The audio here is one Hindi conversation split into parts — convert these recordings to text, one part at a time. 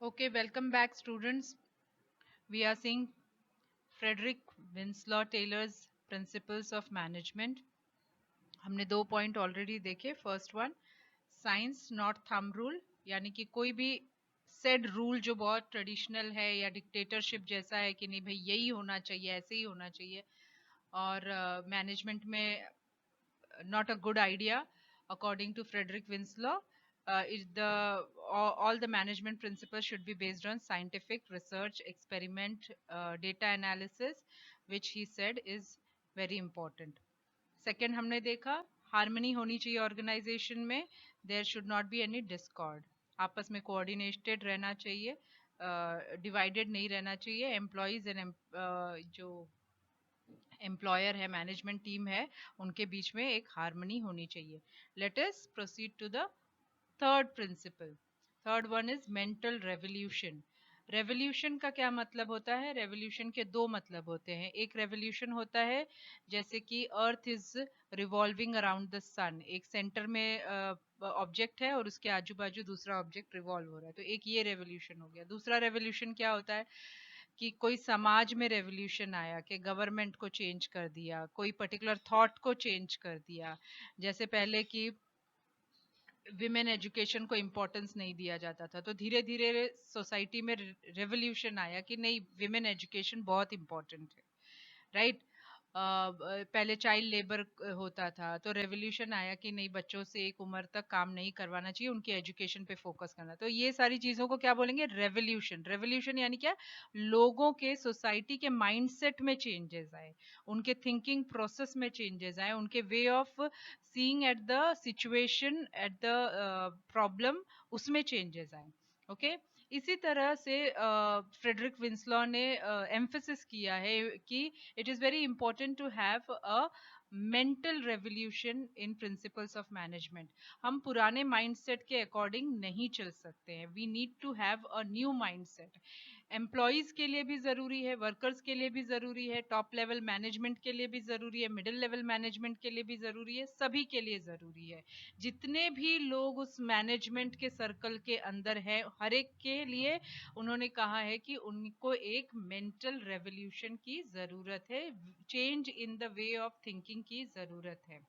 Okay, welcome back, students. We are seeing Frederick Winslow Taylor's Principles of Management. हमने दो पॉइंट ऑलरेडी देखे. First one, science not thumb rule, यानी कि कोई भी सेड रूल जो बहुत ट्रेडिशनल है या डिक्टेटरशिप जैसा है कि नहीं भाई यही होना चाहिए, ऐसे ही होना चाहिए, और मैनेजमेंट में not a good idea. According to Frederick Winslow, all the management principles should be based on scientific research, experiment, data analysis, which he said is very important. Second, हमने देखा हार्मनी होनी चाहिए ऑर्गेनाइजेशन में. There should not be any discord. आपस में कोऑर्डिनेटेड रहना चाहिए, डिवाइडेड नहीं रहना चाहिए. एम्प्लॉयज एंड जो एम्प्लॉयर है, मैनेजमेंट टीम है, उनके बीच में एक हार्मनी होनी चाहिए. Let us proceed to the third principle. Third one is mental revolution. Revolution का क्या मतलब होता है? रेवोल्यूशन के दो मतलब होते हैं. एक रेवोल्यूशन होता है जैसे कि earth is revolving around the sun, एक सेंटर में ऑब्जेक्ट है और उसके आजू बाजू दूसरा ऑब्जेक्ट रिवॉल्व हो रहा है, तो एक ये रेवोल्यूशन हो गया. दूसरा रेवोल्यूशन क्या होता है कि कोई समाज में रेवोल्यूशन आया कि गवर्नमेंट को चेंज कर दिया, कोई पर्टिकुलर थॉट को चेंज कर दिया. जैसे पहले की विमेन एजुकेशन को इम्पोर्टेंस नहीं दिया जाता था, तो धीरे धीरे सोसाइटी में रेवोल्यूशन आया कि नहीं, विमेन एजुकेशन बहुत इम्पोर्टेंट है, राइट. पहले चाइल्ड लेबर होता था, तो रेवोल्यूशन आया कि नहीं, बच्चों से एक उम्र तक काम नहीं करवाना चाहिए, उनकी एजुकेशन पे फोकस करना. तो ये सारी चीजों को क्या बोलेंगे? रेवोल्यूशन. रेवोल्यूशन यानी क्या? लोगों के, सोसाइटी के माइंडसेट में चेंजेस आए, उनके थिंकिंग प्रोसेस में चेंजेस आए, उनके way of seeing at the situation, at the problem, उसमें चेंजेस आए. ओके. इसी तरह से फ्रेडरिक विंसलॉ ने एम्फेसिस किया है कि it is very important to have a mental revolution in principles of management. हम पुराने mindset के according नहीं चल सकते हैं. We need to have a new mindset. Employees के लिए भी जरूरी है, वर्कर्स के लिए भी जरूरी है, टॉप लेवल मैनेजमेंट के लिए भी जरूरी है, मिडिल लेवल मैनेजमेंट के लिए भी जरूरी है, सभी के लिए जरूरी है. जितने भी लोग उस मैनेजमेंट के सर्कल के अंदर है, हर एक के लिए उन्होंने कहा है कि उनको एक मेंटल रेवोल्यूशन की जरूरत है, change in the way of thinking की जरूरत है.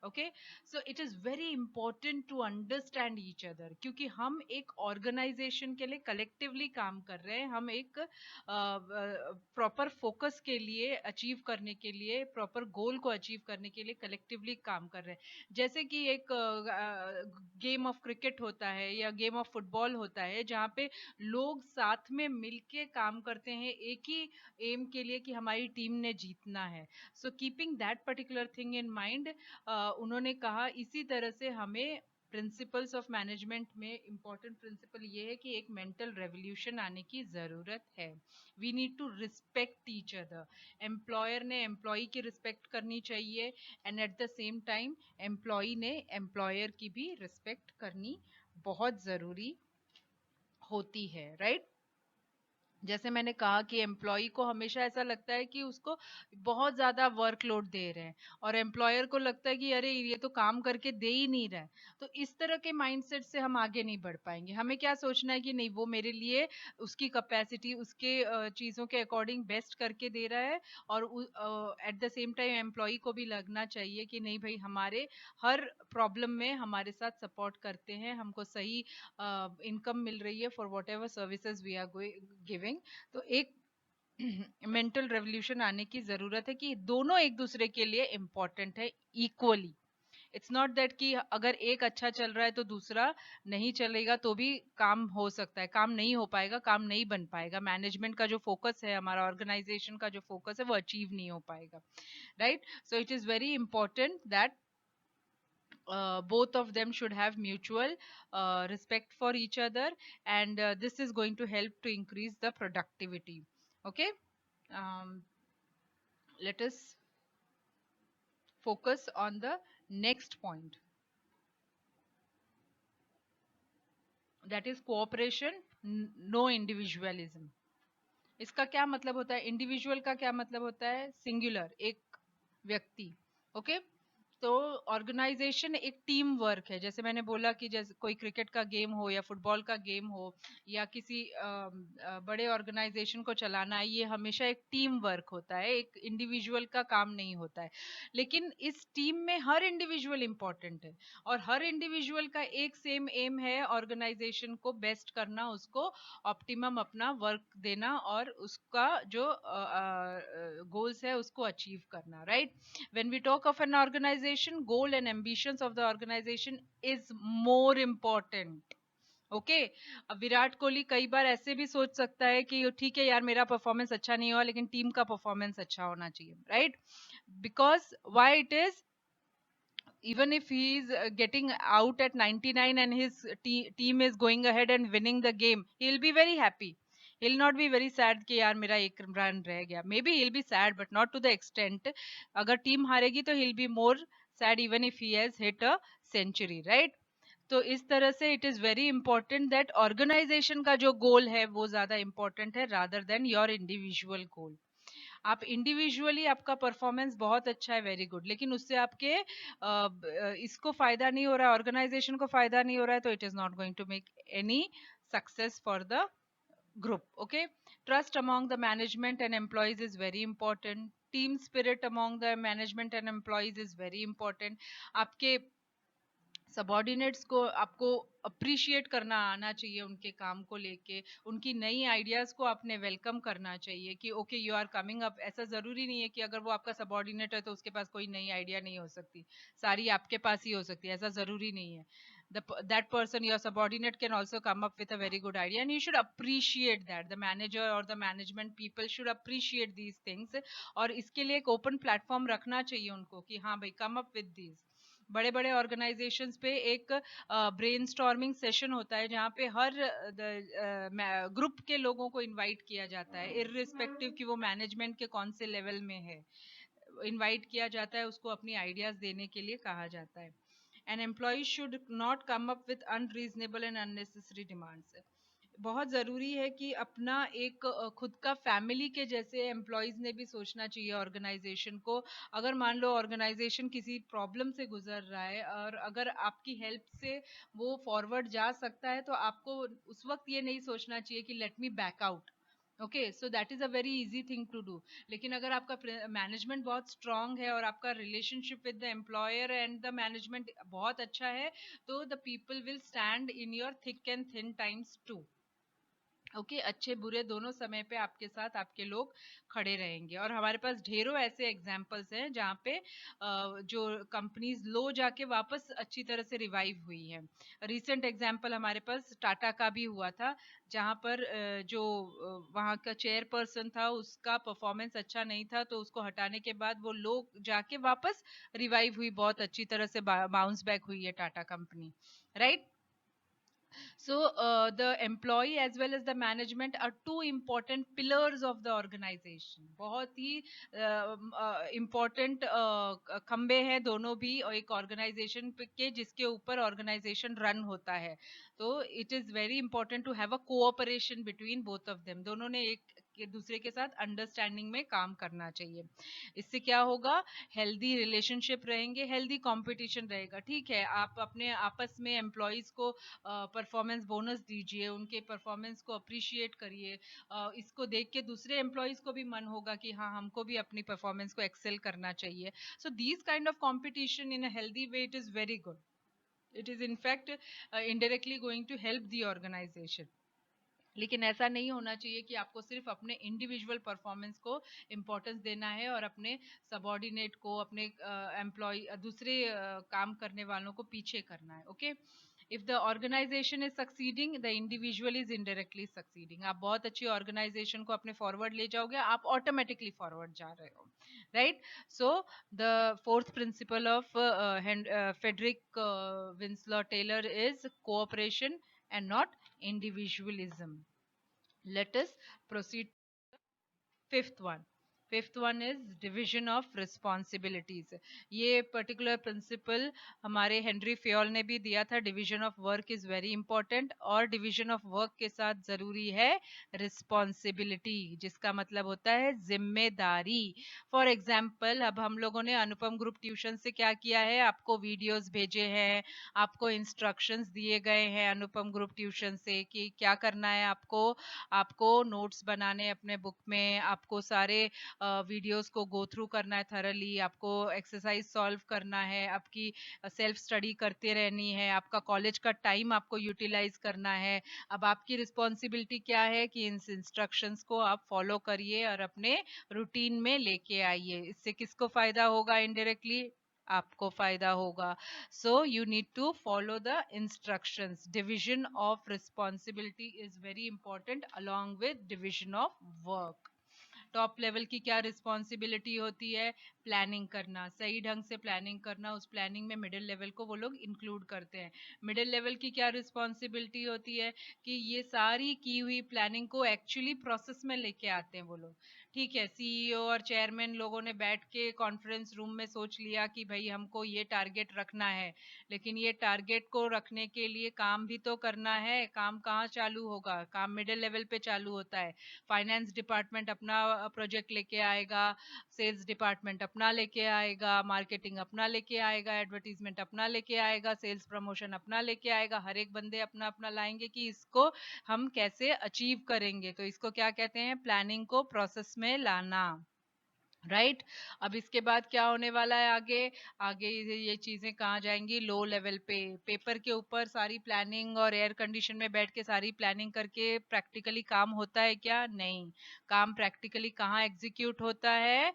Okay. So it is very important to understand each other, क्योंकि हम एक ऑर्गेनाइजेशन के लिए कलेक्टिवली काम कर रहे हैं, हम एक प्रॉपर फोकस के लिए, अचीव करने के लिए, प्रॉपर गोल को अचीव करने के लिए कलेक्टिवली काम कर रहे हैं. जैसे कि एक गेम ऑफ क्रिकेट होता है या गेम ऑफ फुटबॉल होता है, जहाँ पे लोग साथ में मिलके काम करते हैं एक ही एम के लिए कि हमारी टीम ने जीतना है. So keeping that particular thing in mind, उन्होंने कहा इसी तरह से हमें प्रिंसिपल्स ऑफ मैनेजमेंट में इंपॉर्टेंट प्रिंसिपल ये है कि एक मेंटल रेवोल्यूशन आने की जरूरत है. We need to respect each other. Employer ने एम्प्लॉय की रिस्पेक्ट करनी चाहिए, and at the same time employee ने एम्प्लॉयर की भी रिस्पेक्ट करनी बहुत जरूरी होती है, राइट. जैसे मैंने कहा कि एम्प्लॉय को हमेशा ऐसा लगता है कि उसको बहुत ज्यादा वर्कलोड दे रहे हैं, और एम्प्लॉयर को लगता है कि अरे ये तो काम करके दे ही नहीं रहा है. तो इस तरह के माइंडसेट से हम आगे नहीं बढ़ पाएंगे. हमें क्या सोचना है कि नहीं, वो मेरे लिए उसकी कैपेसिटी, उसके चीजों के अकॉर्डिंग बेस्ट करके दे रहा है, और at the same time employee को भी लगना चाहिए कि नहीं भाई, हमारे हर प्रॉब्लम में हमारे साथ सपोर्ट करते हैं, हमको सही इनकम मिल रही है for whatever services we are giving. तो एक मेंटल रेवोल्यूशन आने की जरूरत है कि दोनों एक दूसरे के लिए इम्पोर्टेंट है इक्वली. इट्स नॉट दैट कि अगर एक अच्छा चल रहा है तो दूसरा नहीं चलेगा तो भी काम हो सकता है. काम नहीं हो पाएगा, काम नहीं बन पाएगा, मैनेजमेंट का जो फोकस है, हमारा ऑर्गेनाइजेशन का जो फोकस है, वो अचीव नहीं हो पाएगा, right. So it is very important that both of them should have mutual respect for each other, and this is going to help to increase the productivity. Okay. um, let us focus on the next point, that is cooperation, no individualism. इसका क्या मतलब होता है? इंडिविजुअल का क्या मतलब होता है? सिंगुलर, एक व्यक्ति. ओके. तो ऑर्गेनाइजेशन एक टीम वर्क है, जैसे मैंने बोला कि जैसे कोई क्रिकेट का गेम हो या फुटबॉल का गेम हो या किसी बड़े ऑर्गेनाइजेशन को चलाना है, ये हमेशा एक टीम वर्क होता है, एक इंडिविजुअल का काम नहीं होता है। लेकिन इस टीम में हर इंडिविजुअल इंपॉर्टेंट है और हर इंडिविजुअल का एक सेम एम है, ऑर्गेनाइजेशन को बेस्ट करना, उसको ऑप्टिमम अपना वर्क देना और उसका जो गोल्स है उसको अचीव करना, right? When we talk of an organization, goal and ambitions of the organization is more important. Okay अब विराट कोहली कई बार ऐसे भी सोच सकता है कि ठीक है यार, मेरा परफॉर्मेंस अच्छा नहीं हुआ लेकिन टीम का परफॉर्मेंस अच्छा होना चाहिए, right? Because why it is, even if he is getting out at 99 and his team is going ahead and winning the game, he'll be very happy. He'll not be very sad कि यार मेरा एक रन रह गया. Maybe he'll be sad but not to the extent. अगर टीम हारेगी तो he'll be more sad even if he has hit a century, right? तो इस तरह से it is very important that organization का जो गोल है वो ज्यादा इंपॉर्टेंट है rather than your individual goal. आप इंडिविजुअली आपका परफॉर्मेंस बहुत अच्छा है, वेरी गुड, लेकिन उससे आपके इसको फायदा नहीं हो रहा है, ऑर्गेनाइजेशन को फायदा नहीं हो रहा है, तो it is not going to make any success for the group. Okay, trust among the management and employees is very important. Team spirit among the management and employees is very important. आपके सबॉर्डिनेट्स को आपको अप्रिशिएट करना आना चाहिए, उनके काम को लेके उनकी नई आइडियाज को आपने वेलकम करना चाहिए कि okay you are coming up. ऐसा जरूरी नहीं है कि अगर वो आपका सबॉर्डिनेट है तो उसके पास कोई नई आइडिया नहीं हो सकती, सारी आपके पास ही हो सकती है, ऐसा जरूरी नहीं है. That person, your subordinate, can also come up with a very good idea and you should appreciate that. The manager or the management people should appreciate these things और इसके लिए एक ओपन प्लेटफॉर्म रखना चाहिए उनको कि हाँ भाई, कम अप विद दीज. बड़े बड़े ऑर्गेनाइजेशंस पे एक ब्रेनस्टॉर्मिंग सेशन होता है जहाँ पे हर ग्रुप के लोगों को इनवाइट किया जाता है, इररिस्पेक्टिव कि वो मैनेजमेंट के कौन से लेवल में है, इनवाइट किया जाता है, उसको अपनी आइडियाज देने के लिए कहा जाता है. An employee should not come up with unreasonable and unnecessary demands. बहुत ज़रूरी है कि अपना एक खुद का फैमिली के जैसे एम्प्लॉयज़ ने भी सोचना चाहिए ऑर्गेनाइजेशन को. अगर मान लो ऑर्गेनाइजेशन किसी प्रॉब्लम से गुजर रहा है और अगर आपकी हेल्प से वो फॉरवर्ड जा सकता है, तो आपको उस वक्त ये नहीं सोचना चाहिए कि let me back out. Okay, so that is a very easy thing to do. लेकिन अगर आपका मैनेजमेंट बहुत स्ट्रांग है और आपका relationship with the employer and the management बहुत अच्छा है, तो the people will stand in your thick and thin times too. Okay, अच्छे बुरे दोनों समय पे आपके साथ आपके लोग खड़े रहेंगे. और हमारे पास ढेरों ऐसे एग्जाम्पल्स हैं जहाँ पे जो कंपनीज लो जाके वापस अच्छी तरह से रिवाइव हुई है. रिसेंट एग्जाम्पल हमारे पास टाटा का भी हुआ था, जहाँ पर जो वहाँ का चेयरपर्सन था उसका परफॉर्मेंस अच्छा नहीं था, तो उसको हटाने के बाद वो लोग जाके वापस रिवाइव हुई, बहुत अच्छी तरह से बाउंस बैक हुई है Tata company, right? So the employee as well as the management are two important pillars of the organization. बहुत ही important खंबे हैं दोनों भी और एक ऑर्गेनाइजेशन के, जिसके ऊपर ऑर्गेनाइजेशन रन होता है. तो it is very important to have a cooperation between both of them. दोनों ने एक दूसरे के साथ अंडरस्टैंडिंग में काम करना चाहिए. इससे क्या होगा, हेल्दी रिलेशनशिप रहेंगे, हेल्दी कंपटीशन रहेगा. ठीक है, आप अपने आपस में एम्प्लॉयज को परफॉर्मेंस बोनस दीजिए, उनके परफॉर्मेंस को अप्रिशिएट करिए. इसको देख के दूसरे एम्प्लॉयज को भी मन होगा कि हाँ, हमको भी अपनी परफॉर्मेंस को एक्सेल करना चाहिए. So these kind of competition in a healthy way, it is very good. It is in fact indirectly going to help the organization. लेकिन ऐसा नहीं होना चाहिए कि आपको सिर्फ अपने इंडिविजुअल परफॉर्मेंस को इम्पोर्टेंस देना है और अपने सबॉर्डिनेट को, अपने एम्प्लॉय, दूसरे काम करने वालों को पीछे करना है. Okay, if the organization is succeeding, the individual is indirectly succeeding. आप बहुत अच्छी ऑर्गेनाइजेशन को अपने फॉरवर्ड ले जाओगे, आप ऑटोमेटिकली फॉरवर्ड जा रहे हो, right? So the fourth principle of Frederick Winslow Taylor is cooperation and not individualism. Let us proceed to the fifth one. Fifth one is division of responsibilities. ये पर्टिकुलर प्रिंसिपल हमारे हेनरी फ्योल ने भी दिया था। Division of work is very important, और डिविजन ऑफ वर्क के साथ जरूरी है रिस्पॉन्सिबिलिटी, जिसका मतलब होता है जिम्मेदारी। फॉर एग्जाम्पल, अब हम लोगों ने अनुपम ग्रुप ट्यूशन से क्या किया है, आपको वीडियोस भेजे हैं, आपको इंस्ट्रक्शंस दिए गए हैं अनुपम ग्रुप ट्यूशन से कि क्या करना है आपको। आपको नोट्स बनाने अपने बुक में, आपको सारे वीडियोस को गो थ्रू करना है थरली, आपको एक्सरसाइज सॉल्व करना है, आपकी सेल्फ स्टडी करते रहनी है, आपका कॉलेज का टाइम आपको यूटिलाइज करना है। अब आपकी रिस्पॉन्सिबिलिटी क्या है कि इन इंस्ट्रक्शंस को आप फॉलो करिए और अपने रूटीन में लेके आइए। इससे किसको फायदा होगा? इनडायरेक्टली आपको फायदा होगा। So you need to follow the instructions. Division of responsibility is very important along with division of work. Top level की क्या रिस्पॉन्सिबिलिटी होती है? प्लानिंग करना, सही ढंग से प्लानिंग करना। उस प्लानिंग में मिडिल लेवल को वो लोग इंक्लूड करते हैं। मिडिल लेवल की क्या रिस्पॉन्सिबिलिटी होती है कि ये सारी की हुई प्लानिंग को एक्चुअली प्रोसेस में लेके आते हैं वो लोग। ठीक है, सीईओ और चेयरमैन लोगों ने बैठ के कॉन्फ्रेंस रूम में सोच लिया कि भाई हमको ये टारगेट रखना है, लेकिन ये टारगेट को रखने के लिए काम भी तो करना है। काम कहाँ चालू होगा? काम मिडिल लेवल पे चालू होता है। फाइनेंस डिपार्टमेंट अपना प्रोजेक्ट लेके आएगा, सेल्स डिपार्टमेंट अपना लेके आएगा, मार्केटिंग अपना लेके आएगा, एडवर्टीजमेंट अपना लेके आएगा, सेल्स प्रमोशन अपना लेके आएगा। हर एक बंदे अपना अपना लाएंगे कि इसको हम कैसे अचीव करेंगे। तो इसको क्या कहते हैं? प्लानिंग को प्रोसेस में लाना। राइट अब इसके बाद क्या होने वाला है आगे? आगे ये चीजें कहाँ जाएंगी? लो लेवल पे। पेपर के ऊपर सारी प्लानिंग और एयर कंडीशन में बैठ के सारी प्लानिंग करके प्रैक्टिकली काम होता है क्या? नहीं। काम प्रैक्टिकली कहाँ एग्जीक्यूट होता है?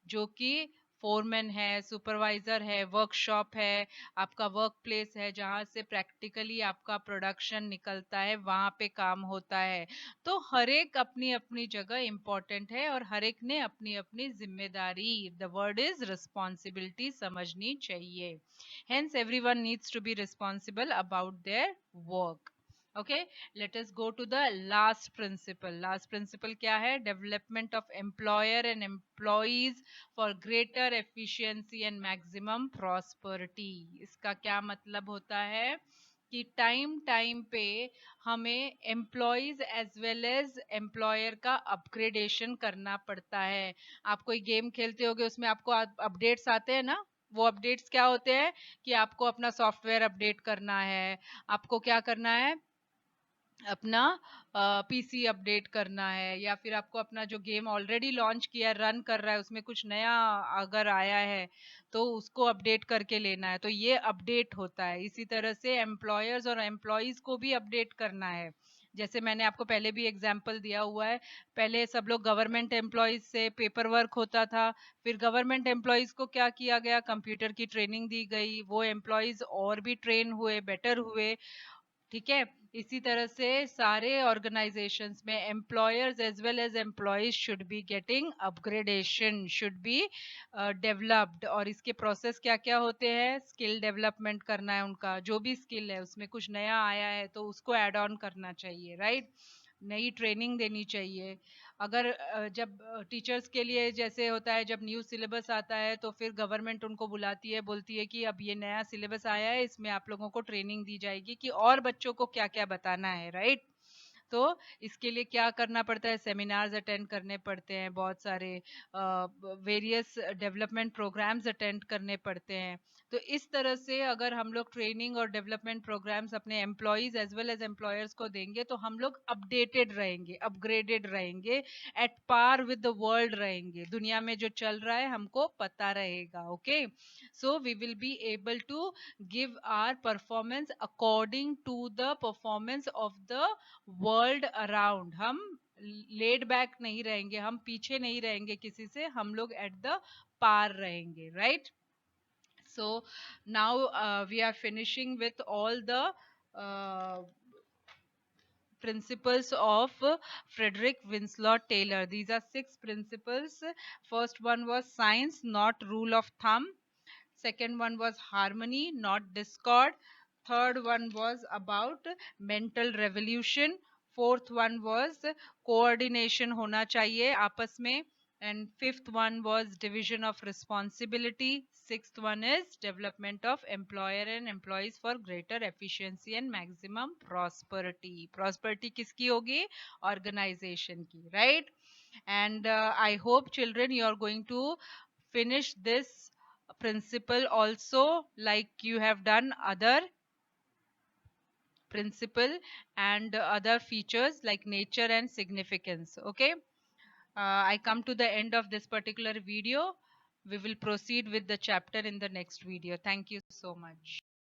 जो कि फोरमैन है, सुपरवाइजर है, वर्कशॉप है, आपका वर्क प्लेस है, जहाँ से प्रैक्टिकली आपका प्रोडक्शन निकलता है, वहां पे काम होता है। तो हर एक अपनी अपनी जगह इंपॉर्टेंट है और हर एक ने अपनी अपनी जिम्मेदारी, द वर्ड इज रिस्पॉन्सिबिलिटी, समझनी चाहिए। Hence everyone needs to be responsible about their work. Okay, let us go to the last principle. Last principle क्या है? Development of employer and employees for greater efficiency and maximum prosperity. इसका क्या मतलब होता है कि टाइम टाइम पे हमें employees as well as employer का अपग्रेडेशन करना पड़ता है। आप कोई गेम खेलते होगे, उसमें आपको अपडेट्स आते हैं ना। वो अपडेट्स क्या होते हैं कि आपको अपना सॉफ्टवेयर अपडेट करना है, आपको क्या करना है, अपना पीसी अपडेट करना है, या फिर आपको अपना जो गेम ऑलरेडी लॉन्च किया रन कर रहा है उसमें कुछ नया अगर आया है तो उसको अपडेट करके लेना है। तो ये अपडेट होता है। इसी तरह से एम्प्लॉयर्स और एम्प्लॉयज को भी अपडेट करना है। जैसे मैंने आपको पहले भी एग्जाम्पल दिया हुआ है, पहले सब लोग गवर्नमेंट एम्प्लॉयज से पेपर वर्क होता था, फिर गवर्नमेंट एम्प्लॉयज को क्या किया गया? कंप्यूटर की ट्रेनिंग दी गई, वो एम्प्लॉयज और भी ट्रेन हुए, बेटर हुए। ठीक है, इसी तरह से सारे ऑर्गेनाइजेशंस में employers as well as employees should be getting upgradation, should be developed. और इसके प्रोसेस क्या क्या होते हैं? स्किल डेवलपमेंट करना है, उनका जो भी स्किल है उसमें कुछ नया आया है तो उसको ऐड ऑन करना चाहिए। राइट, नई ट्रेनिंग देनी चाहिए। अगर जब टीचर्स के लिए जैसे होता है, जब न्यू सिलेबस आता है तो फिर गवर्नमेंट उनको बुलाती है, बोलती है कि अब ये नया सिलेबस आया है, इसमें आप लोगों को ट्रेनिंग दी जाएगी कि और बच्चों को क्या क्या बताना है। राइट, तो इसके लिए क्या करना पड़ता है? सेमिनार्स अटेंड करने पड़ते हैं, बहुत सारे वेरियस डेवलपमेंट प्रोग्राम्स अटेंड करने पड़ते हैं। तो इस तरह से अगर हम लोग ट्रेनिंग और डेवलपमेंट प्रोग्राम्स अपने employees as well as employers को देंगे तो हम लोग अपडेटेड रहेंगे, अपग्रेडेड रहेंगे, at par with the world रहेंगे। दुनिया में जो चल रहा है हमको पता रहेगा। Okay, so we will be able to give our performance according to the performance of the world around. हम लेड बैक नहीं रहेंगे, हम पीछे नहीं रहेंगे किसी से, हम लोग एट द पार रहेंगे। Right, so now we are finishing with all the principles of Frederick Winslow Taylor. These are 6 principles. First one was science, not rule of thumb. Second one was harmony, not discord. Third one was about mental revolution. Fourth one was coordination होना चाहिए आपस में. And fifth one was division of responsibility. Sixth one is development of employer and employees for greater efficiency and maximum prosperity. Prosperity kiski hogi? Organization ki, right? And I hope children you are going to finish this principle also, like you have done other principle and other features like nature and significance. Okay, I come to the end of this particular video. We will proceed with the chapter in the next video. Thank you so much.